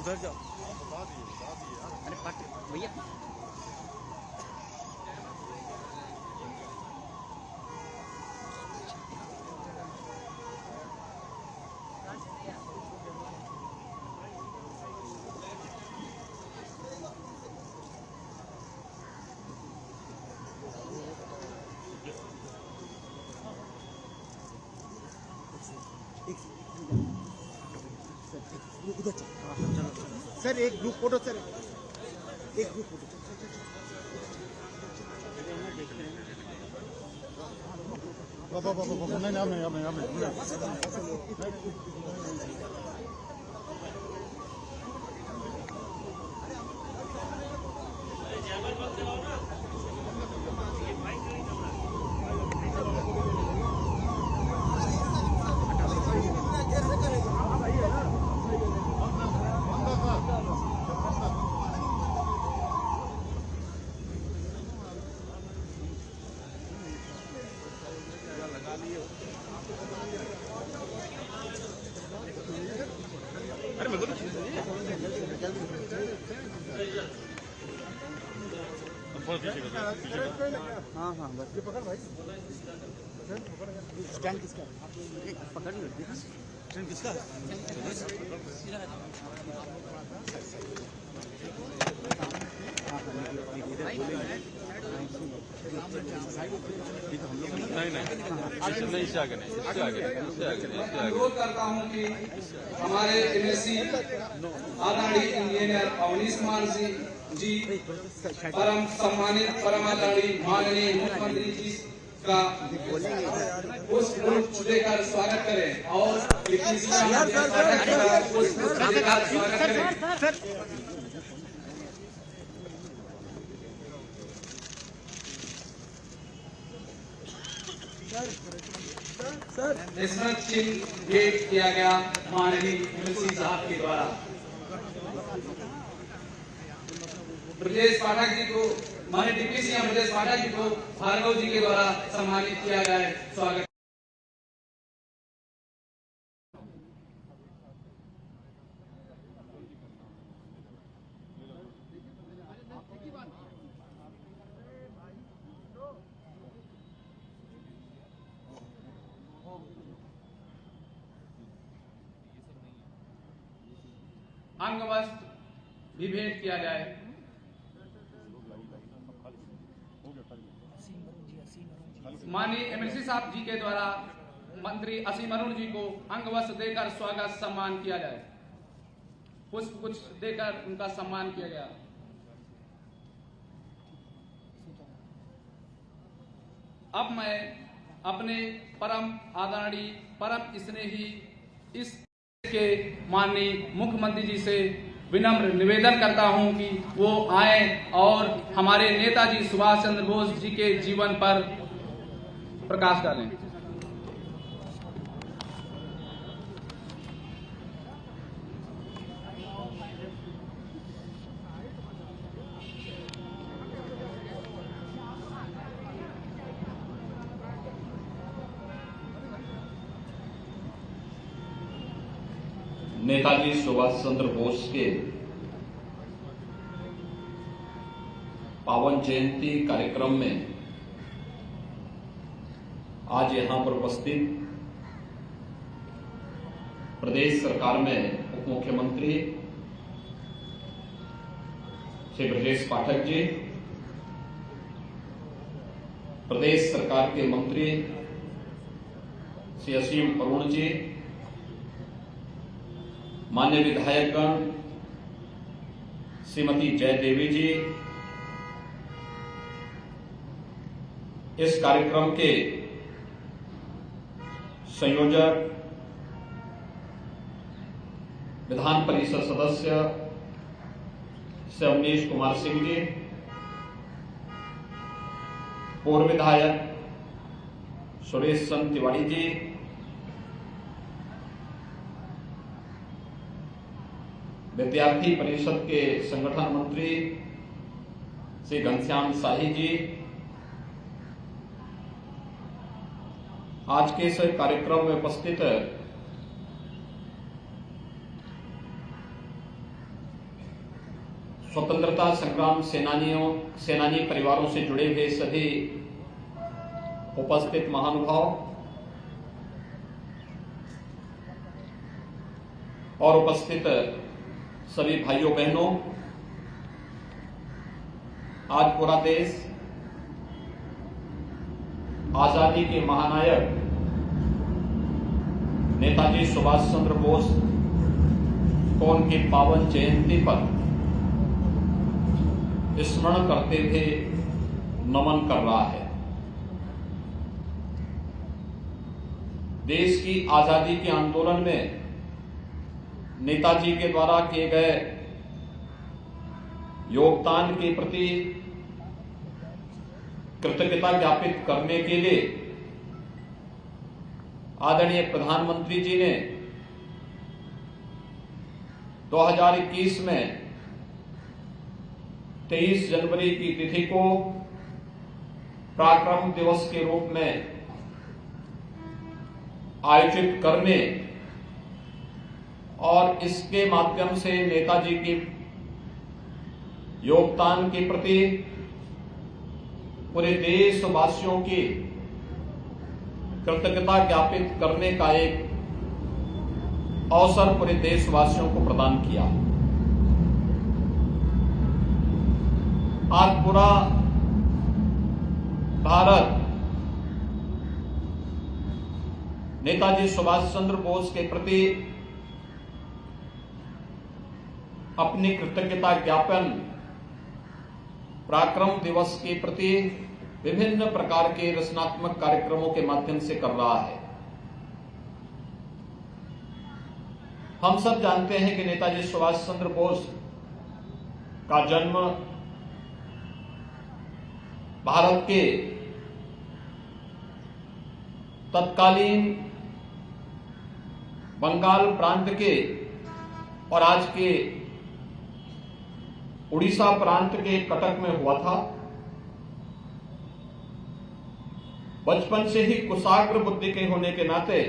उधर जाओ। अरे भैया सर एक ग्रुप फोटो सर एक ग्रुप फोटो बाबा नहीं अरे मेरे को हाँ हाँ बस ये पकड़ भाई स्टैंड किसका पकड़ लो स्टैंड किसका नहीं इससे आगे नहीं इससे आगे अनुरोध करता हूं कि हमारे एमएससी आदरणीय इंजीनियर अवनीश कुमार जी परम सम्मानित परमादरणीय माननीय मुख्यमंत्री जी का पुष्प देकर स्वागत करें और पुष्प देकर स्वागत करें। स्मृत चिन्ह भेंट किया गया माननीय एमएलसी साहब के द्वारा ब्रजेश पाठक जी को माननीय डिप्टी सीएम ब्रजेश पाठक जी को भार्गव जी के द्वारा सम्मानित किया जाए। स्वागत। अंग वस्त्र भी भेंट किया जाए। माननीय एमएलसी साहब जी के द्वारा मंत्री असीम अरुण जी को अंग वस्त्र देकर स्वागत सम्मान किया जाए। पुष्प गुच्छ देकर उनका सम्मान किया गया। अब मैं अपने परम आदरणीय परम स्नेही इस के माननीय मुख्यमंत्री जी से विनम्र निवेदन करता हूं कि वो आए और हमारे नेताजी सुभाष चंद्र बोस जी के जीवन पर प्रकाश डालें। नेताजी सुभाष चंद्र बोस के पावन जयंती कार्यक्रम में आज यहां पर उपस्थित प्रदेश सरकार में उप मुख्यमंत्री श्री ब्रजेश पाठक जी, प्रदेश सरकार के मंत्री श्री असीम अरुण जी, मान्य विधायकगण श्रीमती जयदेवी जी, इस कार्यक्रम के संयोजक विधान परिषद सदस्य श्री अवनीश कुमार सिंह जी, पूर्व विधायक सुरेश चंद्र तिवारी जी, विद्यार्थी परिषद के संगठन मंत्री श्री घनश्याम शाही जी, आज के इस कार्यक्रम में उपस्थित स्वतंत्रता संग्राम सेनानी परिवारों से जुड़े हुए सभी उपस्थित महानुभाव और उपस्थित सभी भाइयों बहनों, आज पूरा देश आजादी के महानायक नेताजी सुभाष चंद्र बोस को उनकी पावन जयंती पर स्मरण करते हुए नमन कर रहा है। देश की आजादी के आंदोलन में नेताजी के द्वारा किए गए योगदान के प्रति कृतज्ञता ज्ञापित करने के लिए आदरणीय प्रधानमंत्री जी ने 2021 में 23 जनवरी की तिथि को पराक्रम दिवस के रूप में आयोजित करने और इसके माध्यम से नेताजी के योगदान के प्रति पूरे देशवासियों की कृतज्ञता ज्ञापित करने का एक अवसर पूरे देशवासियों को प्रदान किया। आज पूरा भारत नेताजी सुभाष चंद्र बोस के प्रति अपनी कृतज्ञता ज्ञापन पराक्रम दिवस के प्रति विभिन्न प्रकार के रचनात्मक कार्यक्रमों के माध्यम से कर रहा है। हम सब जानते हैं कि नेताजी सुभाष चंद्र बोस का जन्म भारत के तत्कालीन बंगाल प्रांत के और आज के उड़ीसा प्रांत के कटक में हुआ था। बचपन से ही कुशाग्र बुद्धि के होने के नाते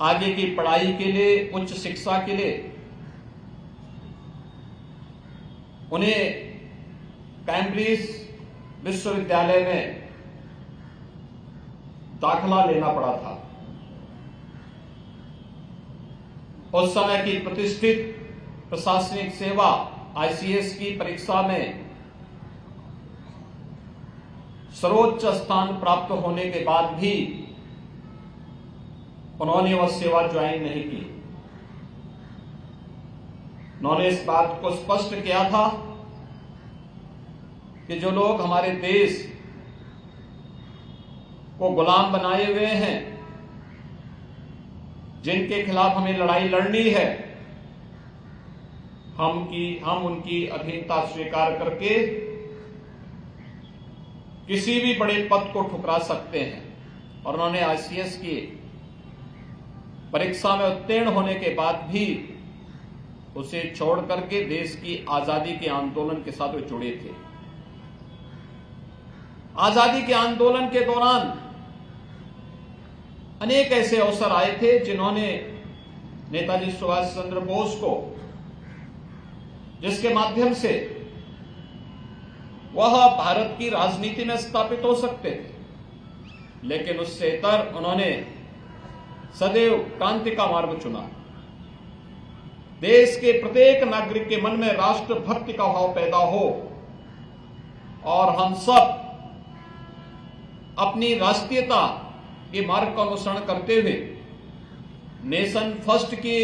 आगे की पढ़ाई के लिए, उच्च शिक्षा के लिए उन्हें कैम्ब्रिज विश्वविद्यालय में दाखिला लेना पड़ा था। उस समय की प्रतिष्ठित प्रशासनिक सेवा आईसीएस की परीक्षा में सर्वोच्च स्थान प्राप्त होने के बाद भी उन्होंने वह सेवा ज्वाइन नहीं की। उन्होंने इस बात को स्पष्ट किया था कि जो लोग हमारे देश को गुलाम बनाए हुए हैं, जिनके खिलाफ हमें लड़ाई लड़नी है, हम उनकी अधीनता स्वीकार करके किसी भी बड़े पद को ठुकरा सकते हैं। और उन्होंने आईसीएस की परीक्षा में उत्तीर्ण होने के बाद भी उसे छोड़ करके देश की आजादी के आंदोलन के साथ वे जुड़े थे। आजादी के आंदोलन के दौरान अनेक ऐसे अवसर आए थे जिन्होंने नेताजी सुभाष चंद्र बोस को, जिसके माध्यम से वह भारत की राजनीति में स्थापित हो सकते थे, लेकिन उससे इतर उन्होंने सदैव क्रांति का मार्ग चुना। देश के प्रत्येक नागरिक के मन में राष्ट्रभक्ति का भाव पैदा हो और हम सब अपनी राष्ट्रीयता के मार्ग का अनुसरण करते हुए नेशन फर्स्ट के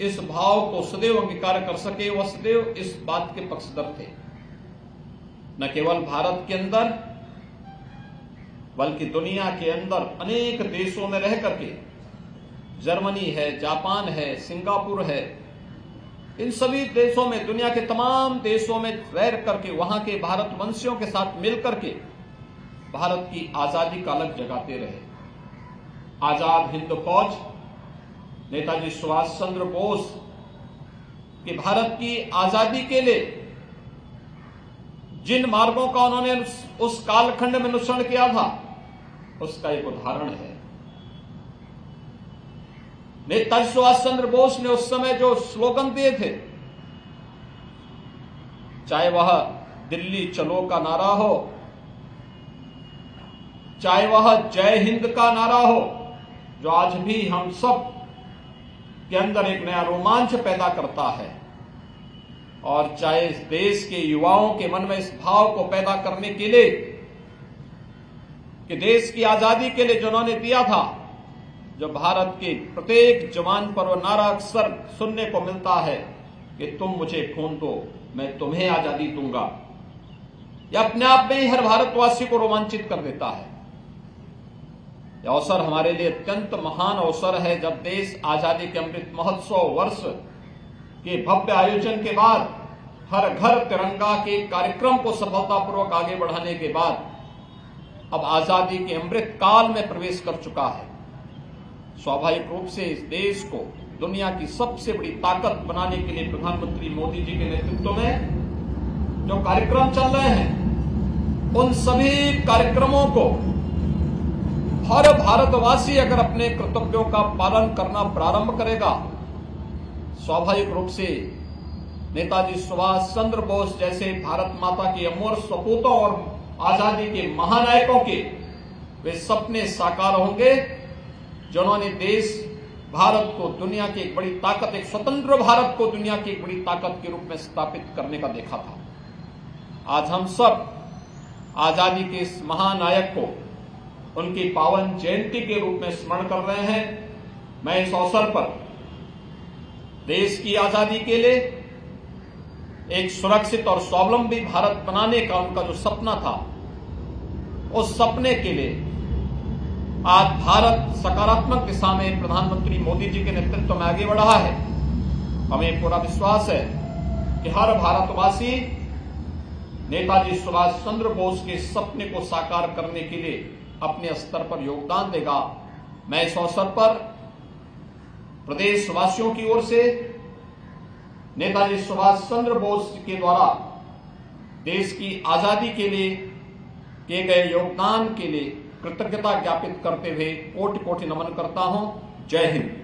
इस भाव को सदैव अंगीकार कर सके। वह सदैव इस बात के पक्षधर थे, न केवल भारत के अंदर बल्कि दुनिया के अंदर अनेक देशों में रह करके, जर्मनी है, जापान है, सिंगापुर है, इन सभी देशों में, दुनिया के तमाम देशों में रह करके वहां के भारतवंशियों के साथ मिलकर के भारत की आजादी का अलग जगाते रहे। आजाद हिंद फौज नेताजी सुभाष चंद्र बोस कि भारत की आजादी के लिए जिन मार्गों का उन्होंने उस कालखंड में अनुसरण किया था, उसका एक उदाहरण है। नेताजी सुभाष चंद्र बोस ने उस समय जो स्लोगन दिए थे, चाहे वह दिल्ली चलो का नारा हो, चाहे वह जय हिंद का नारा हो, जो आज भी हम सब के अंदर एक नया रोमांच पैदा करता है, और चाहे इस देश के युवाओं के मन में इस भाव को पैदा करने के लिए कि देश की आजादी के लिए जिन्होंने दिया था, जो भारत के प्रत्येक जवान पर वो नारा अक्सर सुनने को मिलता है कि तुम मुझे खून दो, मैं तुम्हें आजादी दूंगा। यह अपने आप में ही हर भारतवासी को रोमांचित कर देता है। यह अवसर हमारे लिए अत्यंत महान अवसर है, जब देश आजादी के अमृत महोत्सव वर्ष के भव्य आयोजन के बाद, हर घर तिरंगा के कार्यक्रम को सफलतापूर्वक आगे बढ़ाने के बाद अब आजादी के अमृत काल में प्रवेश कर चुका है। स्वाभाविक रूप से इस देश को दुनिया की सबसे बड़ी ताकत बनाने के लिए प्रधानमंत्री मोदी जी के नेतृत्व में जो कार्यक्रम चल रहे हैं, उन सभी कार्यक्रमों को हर भारतवासी अगर अपने कर्तव्यों का पालन करना प्रारंभ करेगा, स्वाभाविक रूप से नेताजी सुभाष चंद्र बोस जैसे भारत माता के अमर सपूतों और आजादी के महानायकों के वे सपने साकार होंगे, जिन्होंने देश भारत को दुनिया की एक बड़ी ताकत, एक स्वतंत्र भारत को दुनिया की एक बड़ी ताकत के रूप में स्थापित करने का देखा था। आज हम सब आजादी के इस महानायक को उनकी पावन जयंती के रूप में स्मरण कर रहे हैं। मैं इस अवसर पर देश की आजादी के लिए एक सुरक्षित और स्वावलंबी भारत बनाने का उनका जो सपना था, उस सपने के लिए आज भारत सकारात्मक दिशा में प्रधानमंत्री मोदी जी के नेतृत्व में आगे बढ़ा है। हमें पूरा विश्वास है कि हर भारतवासी नेताजी सुभाष चंद्र बोस के सपने को साकार करने के लिए अपने स्तर पर योगदान देगा। मैं इस अवसर पर प्रदेशवासियों की ओर से नेताजी सुभाष चंद्र बोस के द्वारा देश की आजादी के लिए किए गए योगदान के लिए कृतज्ञता ज्ञापित करते हुए कोटि कोटि नमन करता हूं। जय हिंद।